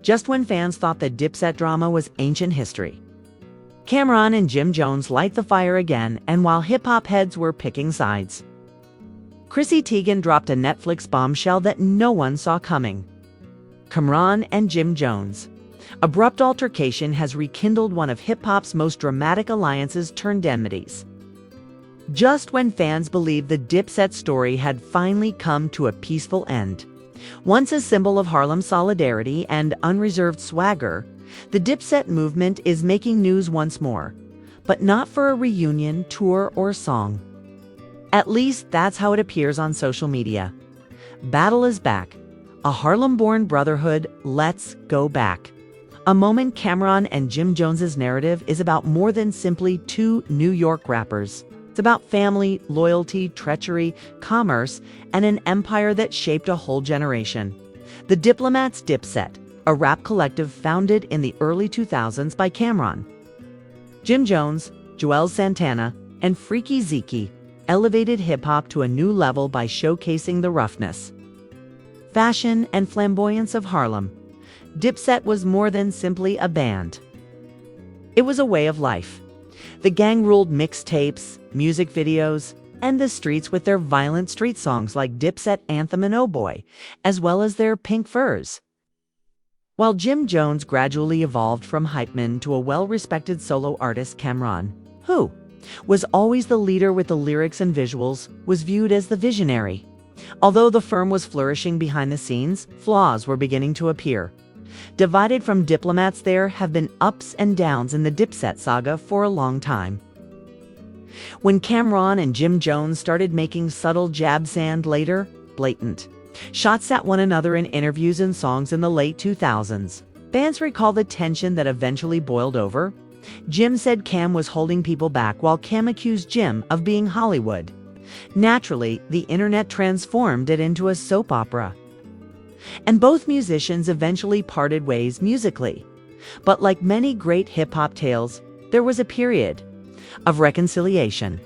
just when fans thought the Dipset drama was ancient history. Cameron and Jim Jones light the fire again, and while hip-hop heads were picking sides, Chrissy Teigen dropped a Netflix bombshell that no one saw coming. Cameron and Jim Jones. Abrupt altercation has rekindled one of hip-hop's most dramatic alliances turned enmities. Just when fans believed the Dipset story had finally come to a peaceful end. Once a symbol of Harlem solidarity and unreserved swagger, the Dipset movement is making news once more, but not for a reunion, tour, or song. At least that's how it appears on social media. Battle is back. A Harlem-born brotherhood, let's go back. A moment Cameron and Jim Jones's narrative is about more than simply two New York rappers. It's about family, loyalty, treachery, commerce, and an empire that shaped a whole generation. The Diplomats' Dipset, a rap collective founded in the early 2000s by Cameron, Jim Jones, Joel Santana, and Freaky Zeke, elevated hip-hop to a new level by showcasing the roughness, fashion, and flamboyance of Harlem. Dipset was more than simply a band. It was a way of life. The gang ruled mixtapes, music videos, and the streets with their violent street songs like Dipset Anthem and Oh Boy, as well as their Pink Furs. While Jim Jones gradually evolved from hype man to a well-respected solo artist, Cameron, who was always the leader with the lyrics and visuals, was viewed as the visionary. Although the firm was flourishing behind the scenes, flaws were beginning to appear. Divided from Diplomats, there have been ups and downs in the Dipset saga for a long time. When Cameron and Jim Jones started making subtle jabs and later, blatant shots at one another in interviews and songs in the late 2000s, fans recall the tension that eventually boiled over. Jim said Cam was holding people back while Cam accused Jim of being Hollywood. Naturally, the internet transformed it into a soap opera. And both musicians eventually parted ways musically. But like many great hip-hop tales, there was a period of reconciliation.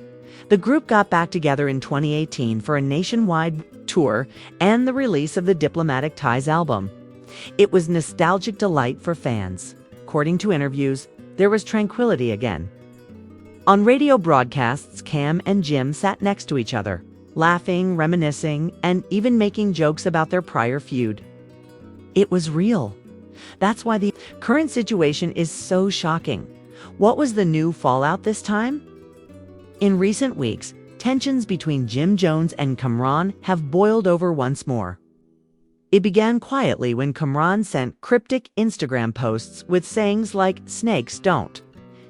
The group got back together in 2018 for a nationwide tour and the release of the Diplomatic Ties album. It was nostalgic delight for fans. According to interviews, there was tranquility again. On radio broadcasts, Cam and Jim sat next to each other, laughing, reminiscing, and even making jokes about their prior feud. It was real. That's why the current situation is so shocking. What was the new fallout this time? In recent weeks, tensions between Jim Jones and Cameron have boiled over once more. It began quietly when Cameron sent cryptic Instagram posts with sayings like, "Snakes don't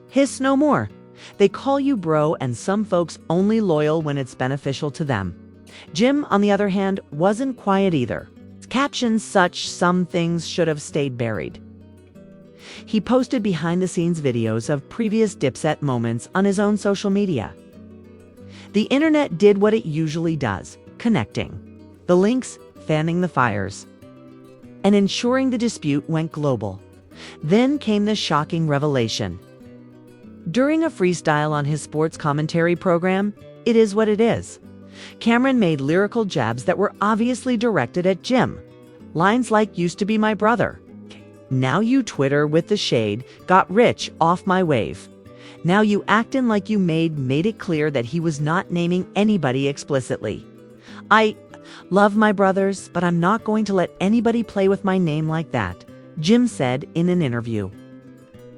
hiss no more. They call you bro, and some folks only loyal when it's beneficial to them." Jim, on the other hand, wasn't quiet either. Captions such, "Some things should have stayed buried." He posted behind-the-scenes videos of previous Dipset moments on his own social media. The internet did what it usually does, connecting the links, fanning the fires, and ensuring the dispute went global. Then came the shocking revelation. During a freestyle on his sports commentary program, It Is What It Is, Cameron made lyrical jabs that were obviously directed at Jim. Lines like "used to be my brother," "now you Twitter with the shade, got rich off my wave," "now you actin' like you made it clear that he was not naming anybody explicitly." "I love my brothers, but I'm not going to let anybody play with my name like that," Jim said in an interview.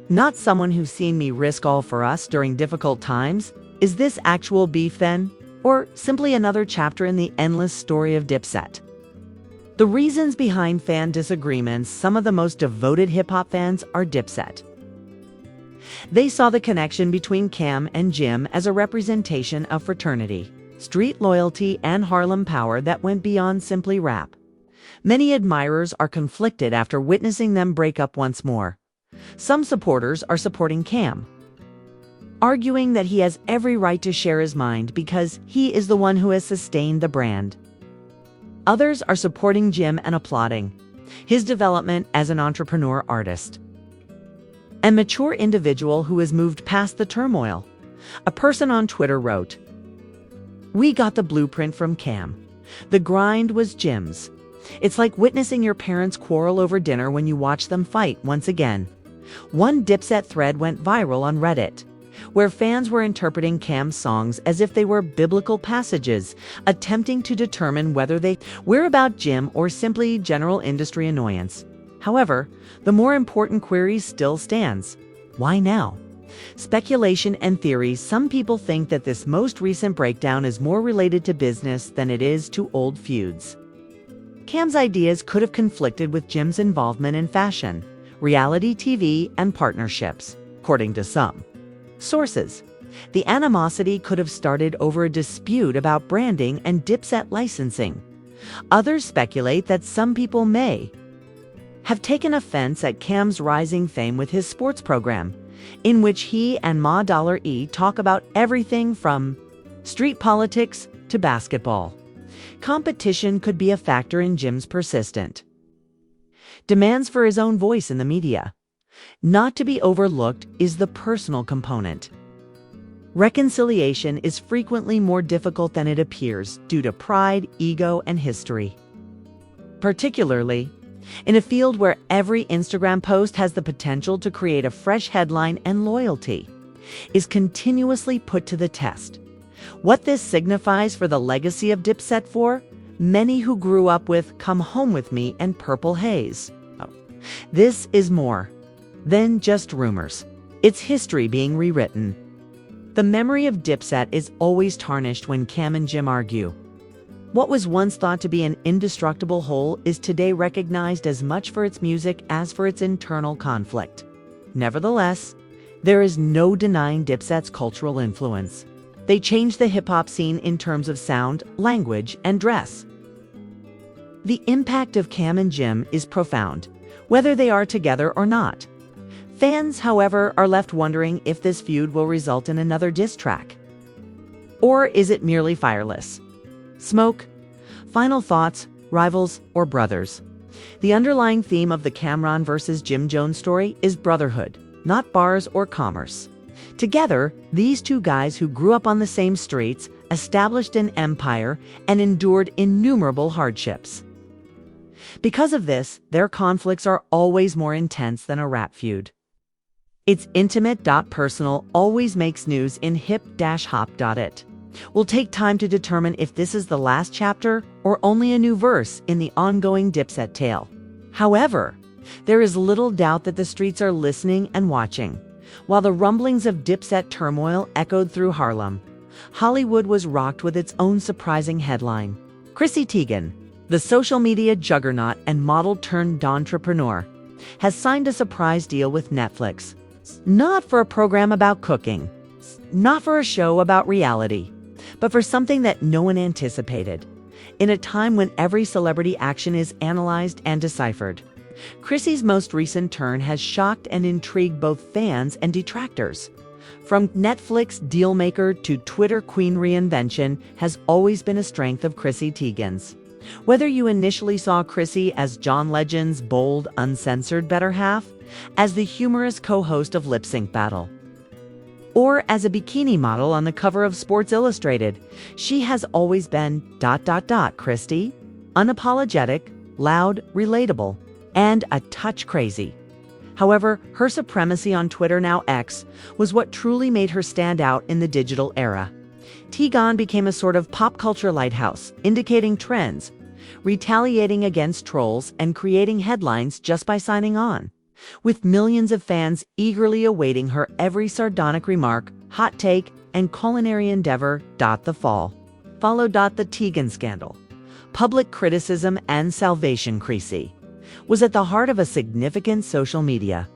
"Not someone who's seen me risk all for us during difficult times. Is this actual beef then? Or simply another chapter in the endless story of Dipset?" The reasons behind fan disagreements: some of the most devoted hip-hop fans are Dipset. They saw the connection between Cam and Jim as a representation of fraternity, street loyalty, and Harlem power that went beyond simply rap. Many admirers are conflicted after witnessing them break up once more. Some supporters are supporting Cam, arguing that he has every right to share his mind because he is the one who has sustained the brand. Others are supporting Jim and applauding his development as an entrepreneur, artist, and mature individual who has moved past the turmoil. A person on Twitter wrote, "We got the blueprint from Cam. The grind was Jim's. It's like witnessing your parents quarrel over dinner when you watch them fight once again. One Dipset thread went viral on Reddit, where fans were interpreting Cam's songs as if they were biblical passages, attempting to determine whether they were about Jim or simply general industry annoyance. However, the more important query still stands. Why now? Speculation and theories. Some people think that this most recent breakdown is more related to business than it is to old feuds. Cam's ideas could have conflicted with Jim's involvement in fashion, reality TV, and partnerships, according to some sources. The animosity could have started over a dispute about branding and Dipset licensing. Others speculate that some people may have taken offense at Cam's rising fame with his sports program, in which he and Ma Dollar E talk about everything from street politics to basketball. Competition could be a factor in Jim's persistent demands for his own voice in the media. Not to be overlooked is the personal component. Reconciliation is frequently more difficult than it appears due to pride, ego, and history. Particularly in a field where every Instagram post has the potential to create a fresh headline, and loyalty is continuously put to the test. What this signifies for the legacy of Dipset for many who grew up with Come Home With Me and Purple Haze. This is more than just rumors. It's history being rewritten. The memory of Dipset is always tarnished when Cam and Jim argue. What was once thought to be an indestructible whole is today recognized as much for its music as for its internal conflict. Nevertheless, there is no denying Dipset's cultural influence. They changed the hip-hop scene in terms of sound, language, and dress. The impact of Cam and Jim is profound, whether they are together or not. Fans, however, are left wondering if this feud will result in another diss track. Or is it merely fireless smoke? Final thoughts, rivals, or brothers? The underlying theme of the Cam'ron versus Jim Jones story is brotherhood, not bars or commerce. Together, these two guys who grew up on the same streets established an empire and endured innumerable hardships. Because of this, their conflicts are always more intense than a rap feud. It's intimate. Personal always makes news in hip-hop.it. We'll take time to determine if this is the last chapter or only a new verse in the ongoing Dipset tale. However, there is little doubt that the streets are listening and watching. While the rumblings of Dipset turmoil echoed through Harlem, Hollywood was rocked with its own surprising headline. Chrissy Teigen, the social media juggernaut and model-turned-entrepreneur, has signed a surprise deal with Netflix. Not for a program about cooking, not for a show about reality, but for something that no one anticipated. In a time when every celebrity action is analyzed and deciphered, Chrissy's most recent turn has shocked and intrigued both fans and detractors. From Netflix dealmaker to Twitter queen, reinvention has always been a strength of Chrissy Teigen's. Whether you initially saw Chrissy as John Legend's bold, uncensored better half, as the humorous co-host of Lip Sync Battle, or as a bikini model on the cover of Sports Illustrated, she has always been ... Christy, unapologetic, loud, relatable, and a touch crazy. However, her supremacy on Twitter, now X, was what truly made her stand out in the digital era. Teigen became a sort of pop culture lighthouse, indicating trends, retaliating against trolls, and creating headlines just by signing on, with millions of fans eagerly awaiting her every sardonic remark, hot take, and culinary endeavor. The fall followed. The Teigen scandal, public criticism, and salvation. Chrissy was at the heart of a significant social media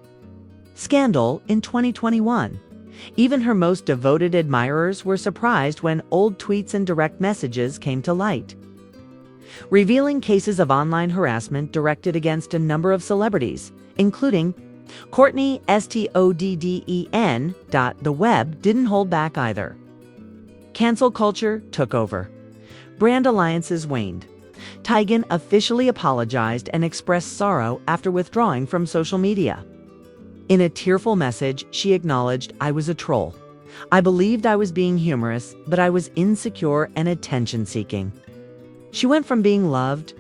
scandal in 2021. Even her most devoted admirers were surprised when old tweets and direct messages came to light, revealing cases of online harassment directed against a number of celebrities, including Courtney Stodden. The web didn't hold back either. Cancel culture took over. Brand alliances waned. Teigen officially apologized and expressed sorrow after withdrawing from social media. In a tearful message, she acknowledged, "I was a troll. I believed I was being humorous, but I was insecure and attention-seeking." She went from being loved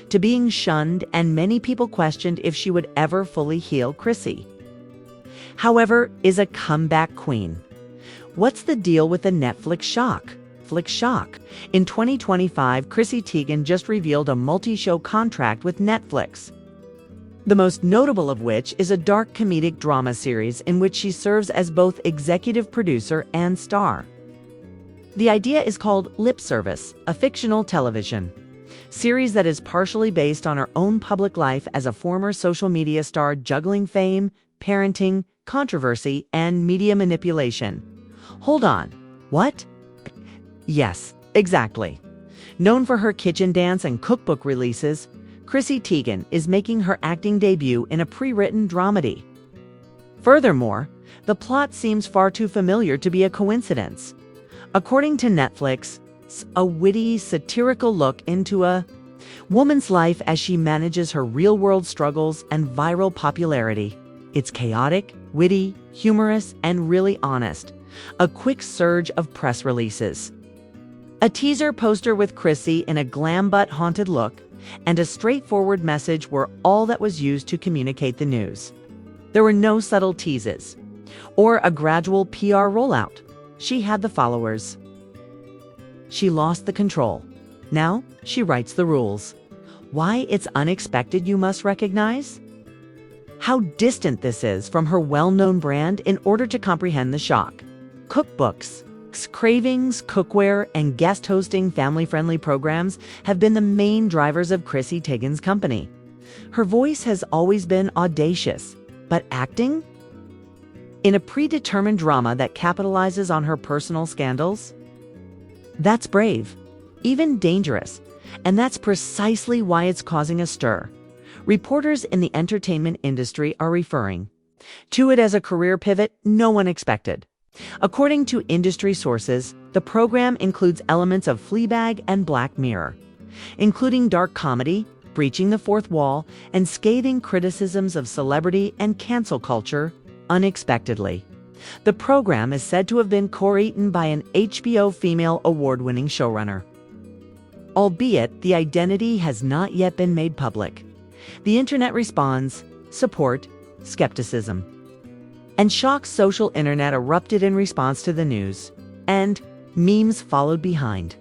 to being shunned, and many people questioned if she would ever fully heal. Chrissy, however, is a comeback queen. What's the deal with the Netflix shock? In 2025, Chrissy Teigen just revealed a multi-show contract with Netflix. The most notable of which is a dark comedic drama series in which she serves as both executive producer and star. The idea is called Lip Service, a fictional television series that is partially based on her own public life as a former social media star, juggling fame, parenting, controversy, and media manipulation. Hold on, what? Yes, exactly. Known for her kitchen dance and cookbook releases, Chrissy Teigen is making her acting debut in a pre-written dramedy. Furthermore, the plot seems far too familiar to be a coincidence. According to Netflix, it's a witty, satirical look into a woman's life as she manages her real-world struggles and viral popularity. It's chaotic, witty, humorous, and really honest. A quick surge of press releases. A teaser poster with Chrissy in a glam but haunted look, and a straightforward message were all that was used to communicate the news. There were no subtle teases or a gradual PR rollout. She had the followers. She lost the control. Now she writes the rules. Why it's unexpected, you must recognize? How distant this is from her well-known brand in order to comprehend the shock. Cookbooks, cravings, cookware, and guest hosting family-friendly programs have been the main drivers of Chrissy Teigen's company. Her voice has always been audacious, but acting? In a predetermined drama that capitalizes on her personal scandals? That's brave, even dangerous, and that's precisely why it's causing a stir. Reporters in the entertainment industry are referring to it as a career pivot no one expected. According to industry sources, the program includes elements of Fleabag and Black Mirror, including dark comedy, breaching the fourth wall, and scathing criticisms of celebrity and cancel culture. Unexpectedly, the program is said to have been co-written by an HBO female award-winning showrunner. Albeit the identity has not yet been made public. The internet responds, support, skepticism. And shocked social internet erupted in response to the news, and memes followed behind.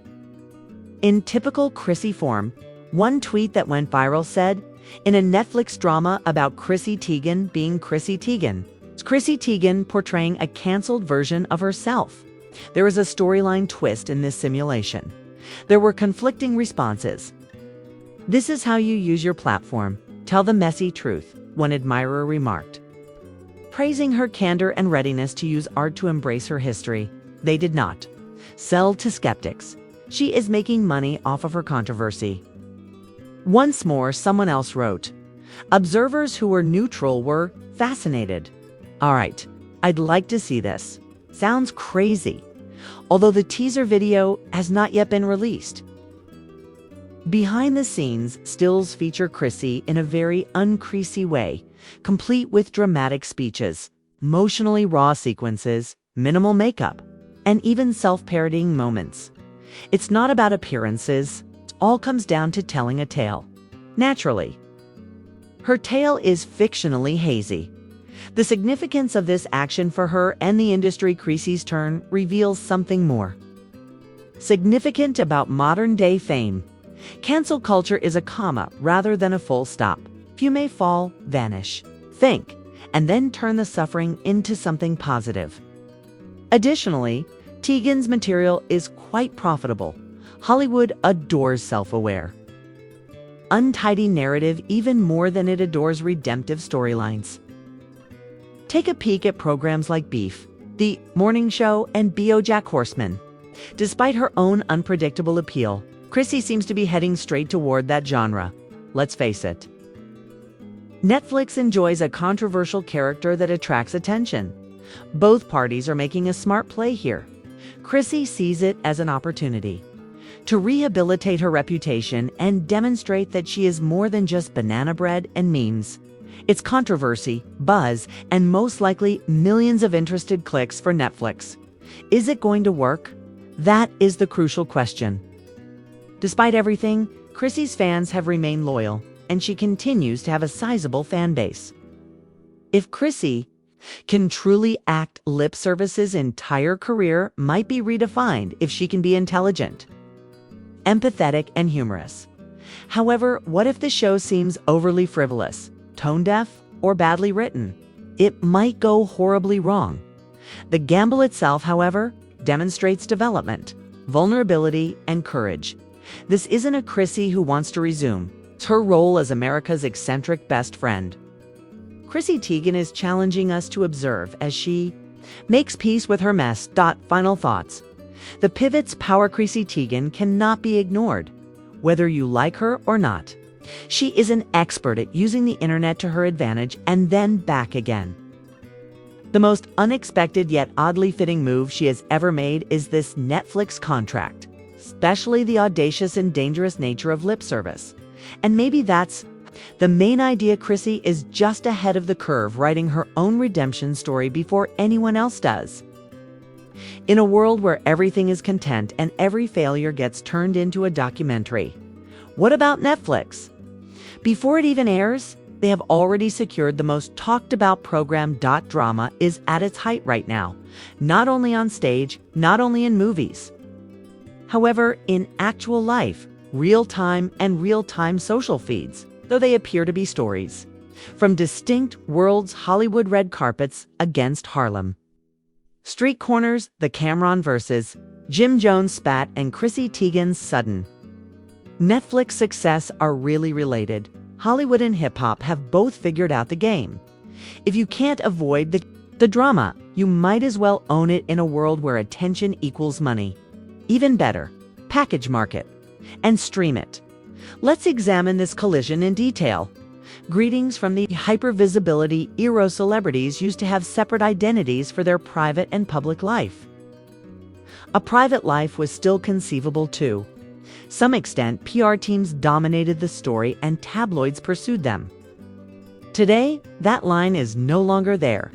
In typical Chrissy form, one tweet that went viral said, in a Netflix drama about Chrissy Teigen being Chrissy Teigen, it's Chrissy Teigen portraying a canceled version of herself. There is a storyline twist in this simulation. There were conflicting responses. This is how you use your platform. Tell the messy truth, one admirer remarked. Praising her candor and readiness to use art to embrace her history. They did not sell to skeptics. She is making money off of her controversy. Once more, someone else wrote, observers who were neutral were fascinated. All right, I'd like to see this. Sounds crazy. Although the teaser video has not yet been released. Behind the scenes, stills feature Chrissy in a very un-Chrissy way, complete with dramatic speeches, emotionally raw sequences, minimal makeup, and even self-parodying moments. It's not about appearances. It all comes down to telling a tale. Naturally. Her tale is fictionally hazy. The significance of this action for her and the industry, Chrissy's turn, reveals something more significant about modern-day fame. Cancel culture is a comma rather than a full stop. Few may fall, vanish, think, and then turn the suffering into something positive. Additionally, Teigen's material is quite profitable. Hollywood adores self-aware, untidy narrative even more than it adores redemptive storylines. Take a peek at programs like Beef, The Morning Show, and BoJack Horseman. Despite her own unpredictable appeal, Chrissy seems to be heading straight toward that genre. Let's face it. Netflix enjoys a controversial character that attracts attention. Both parties are making a smart play here. Chrissy sees it as an opportunity to rehabilitate her reputation and demonstrate that she is more than just banana bread and memes. It's controversy, buzz, and most likely millions of interested clicks for Netflix. Is it going to work? That is the crucial question. Despite everything, Chrissy's fans have remained loyal, and she continues to have a sizable fan base. If Chrissy can truly act, lip service's entire career might be redefined if she can be intelligent, empathetic, and humorous. However, what if the show seems overly frivolous, tone-deaf, or badly written? It might go horribly wrong. The gamble itself, however, demonstrates development, vulnerability, and courage. This isn't a Chrissy who wants to resume her role as America's eccentric best friend. Chrissy Teigen is challenging us to observe as she makes peace with her mess. Final thoughts. The pivot's power. Chrissy Teigen cannot be ignored, whether you like her or not. She is an expert at using the internet to her advantage and then back again. The most unexpected yet oddly fitting move she has ever made is this Netflix contract, especially the audacious and dangerous nature of lip service. And maybe that's the main idea. Chrissy is just ahead of the curve, writing her own redemption story before anyone else does. In a world where everything is content and every failure gets turned into a documentary, what about Netflix? Before it even airs, they have already secured the most talked about program. Drama is at its height right now, not only on stage, not only in movies. However, in actual life, real-time and real-time social feeds, though they appear to be stories from distinct worlds. Hollywood red carpets against Harlem, street corners, the Cameron versus Jim Jones spat, and Chrissy Teigen's sudden Netflix success are really related. Hollywood and hip-hop have both figured out the game. If you can't avoid the drama, you might as well own it in a world where attention equals money. Even better, package market and stream it. Let's examine this collision in detail. Greetings from the hyper-visibility era. Celebrities used to have separate identities for their private and public life. A private life was still conceivable to some extent. PR teams dominated the story and tabloids pursued them. Today, that line is no longer there.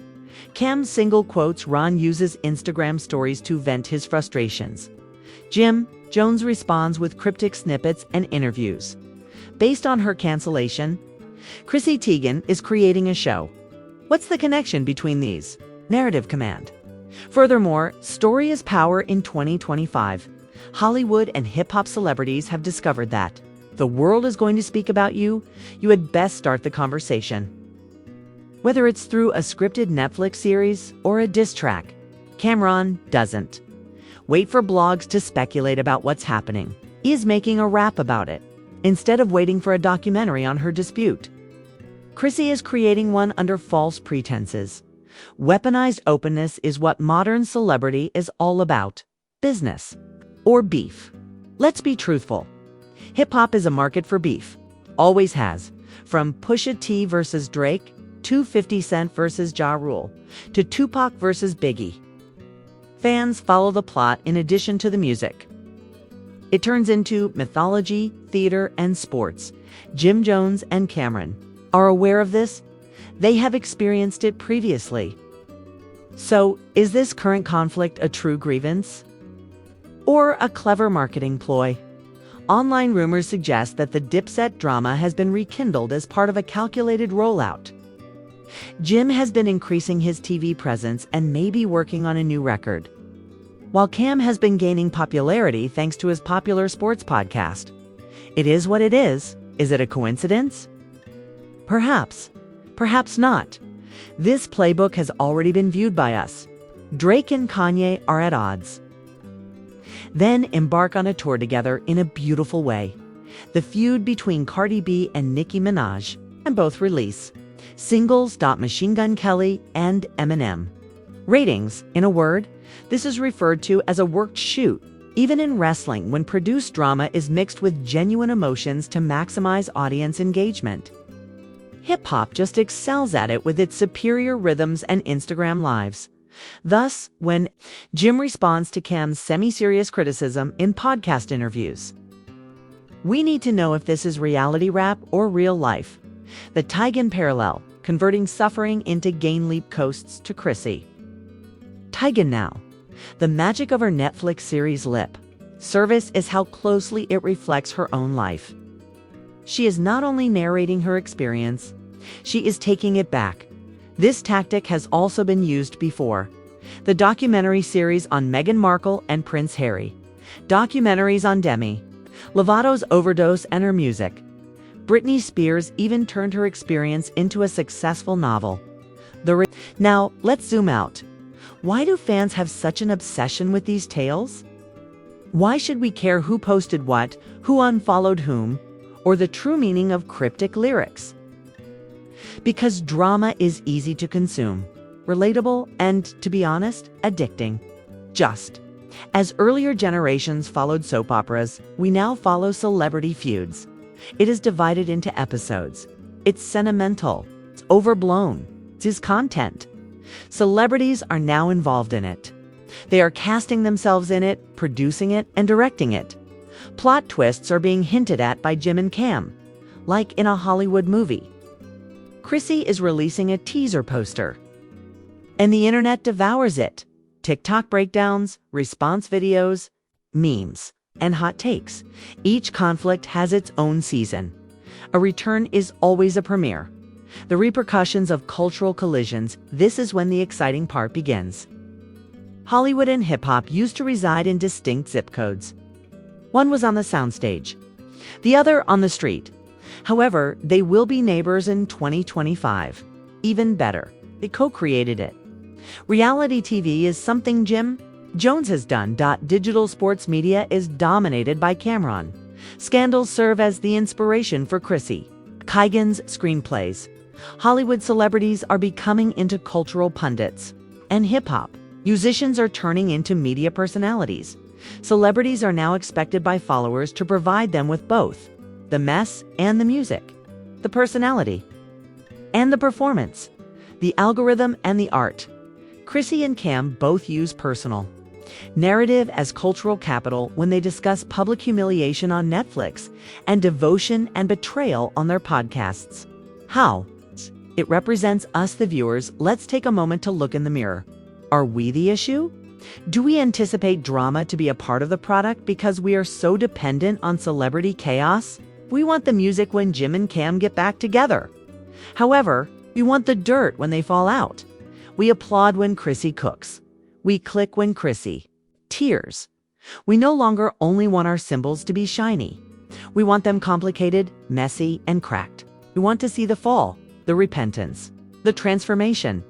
Cam's single quotes. Ron uses Instagram stories to vent his frustrations. Jim Jones responds with cryptic snippets and interviews. Based on her cancellation, Chrissy Teigen is creating a show. What's the connection between these? Narrative command. Furthermore, story is power. In 2025, Hollywood and hip-hop celebrities have discovered that the world is going to speak about you. You had best start the conversation. Whether it's through a scripted Netflix series or a diss track, Cameron doesn't wait for blogs to speculate about what's happening. He is making a rap about it, instead of waiting for a documentary on her dispute. Chrissy is creating one under false pretenses. Weaponized openness is what modern celebrity is all about. Business or beef. Let's be truthful. Hip-hop is a market for beef. Always has. From Pusha T versus Drake, to 50 Cent versus Ja Rule, to Tupac versus Biggie. Fans follow the plot in addition to the music. It turns into mythology, theater, and sports. Jim Jones and Cameron are aware of this. They have experienced it previously. So, is this current conflict a true grievance? Or a clever marketing ploy? Online rumors suggest that the Dipset drama has been rekindled as part of a calculated rollout. Jim has been increasing his TV presence and may be working on a new record, while Cam has been gaining popularity thanks to his popular sports podcast. It is what it is. Is it a coincidence? Perhaps. Perhaps not. This playbook has already been viewed by us. Drake and Kanye are at odds, then embark on a tour together in a beautiful way. The feud between Cardi B and Nicki Minaj, and both release singles. Machine Gun Kelly and Eminem. Ratings. In a word, this is referred to as a worked shoot. Even in wrestling, when produced drama is mixed with genuine emotions to maximize audience engagement. Hip-hop just excels at it with its superior rhythms and Instagram lives. Thus, when Jim responds to Cam's semi-serious criticism in podcast interviews, we need to know if this is reality rap or real life. The Teigen parallel, converting suffering into gain. Leap coasts to Chrissy Teigen now. The magic of her Netflix series Lip Service is how closely it reflects her own life. She is not only narrating her experience, she is taking it back. This tactic has also been used before. The documentary series on Meghan Markle and Prince Harry, documentaries on Demi Lovato's overdose and her music. Britney Spears even turned her experience into a successful novel. Now, let's zoom out. Why do fans have such an obsession with these tales? Why should we care who posted what, who unfollowed whom, or the true meaning of cryptic lyrics? Because drama is easy to consume, relatable, and, to be honest, addicting. Just as earlier generations followed soap operas, we now follow celebrity feuds. It is divided into episodes. It's sentimental. It's overblown. It's content. Celebrities are now involved in it. They are casting themselves in it, producing it, and directing it. Plot twists are being hinted at by Jim and Cam, like in a Hollywood movie. Chrissy is releasing a teaser poster, and the internet devours it. TikTok breakdowns, response videos, memes, and hot takes. Each conflict has its own season. A return is always a premiere. The repercussions of cultural collisions, this is when the exciting part begins. Hollywood and hip-hop used to reside in distinct zip codes. One was on the soundstage, the other on the street. However, they will be neighbors in 2025. Even better, they co-created it. Reality TV is something Jim Jones has done. Digital sports media is dominated by Cameron. Scandals serve as the inspiration for Chrissy Teigen's screenplays. Hollywood celebrities are becoming into cultural pundits. And hip-hop musicians are turning into media personalities. Celebrities are now expected by followers to provide them with both the mess and the music, the personality and the performance, the algorithm and the art. Chrissy and Cam both use personal narrative as cultural capital when they discuss public humiliation on Netflix and devotion and betrayal on their podcasts. How? It represents us, the viewers. Let's take a moment to look in the mirror. Are we the issue? Do we anticipate drama to be a part of the product because we are so dependent on celebrity chaos? We want the music when Jim and Cam get back together. However, we want the dirt when they fall out. We applaud when Chrissy cooks. We click when Chrissy tears. We no longer only want our symbols to be shiny. We want them complicated, messy, and cracked. We want to see the fall, the repentance, the transformation.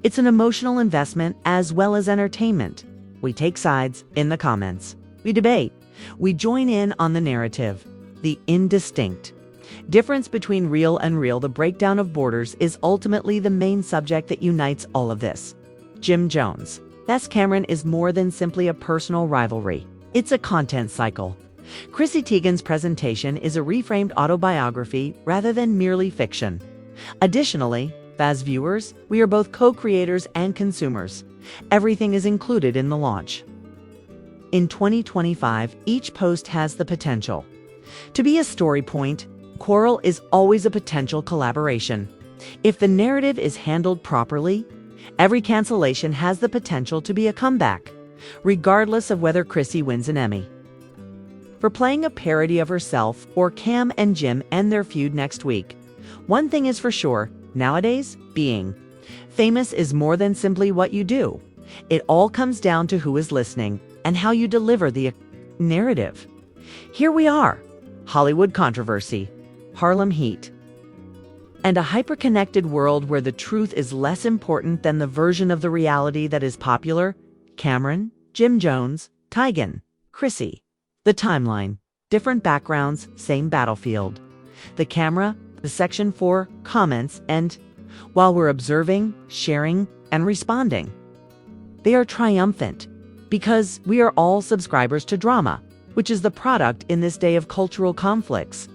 It's an emotional investment as well as entertainment. We take sides in the comments. We debate. We join in on the narrative. The indistinct difference between real and real, the breakdown of borders, is ultimately the main subject that unites all of this. Jim Jones vs. Cameron is more than simply a personal rivalry. It's a content cycle. Chrissy Teigen's presentation is a reframed autobiography rather than merely fiction. Additionally, as viewers, we are both co-creators and consumers. Everything is included in the launch. In 2025, each post has the potential to be a story point. Quarrel is always a potential collaboration. If the narrative is handled properly, every cancellation has the potential to be a comeback, regardless of whether Chrissy wins an Emmy for playing a parody of herself or Cam and Jim end their feud next week. One thing is for sure, nowadays, being famous is more than simply what you do. It all comes down to who is listening and how you deliver the narrative. Here we are, Hollywood controversy, Harlem heat, and a hyper-connected world where the truth is less important than the version of the reality that is popular. Cameron, Jim Jones, Teigen, Chrissy. The timeline, different backgrounds, same battlefield. The camera, the section for comments, and while we're observing, sharing, and responding, they are triumphant because we are all subscribers to drama, which is the product in this day of cultural conflicts.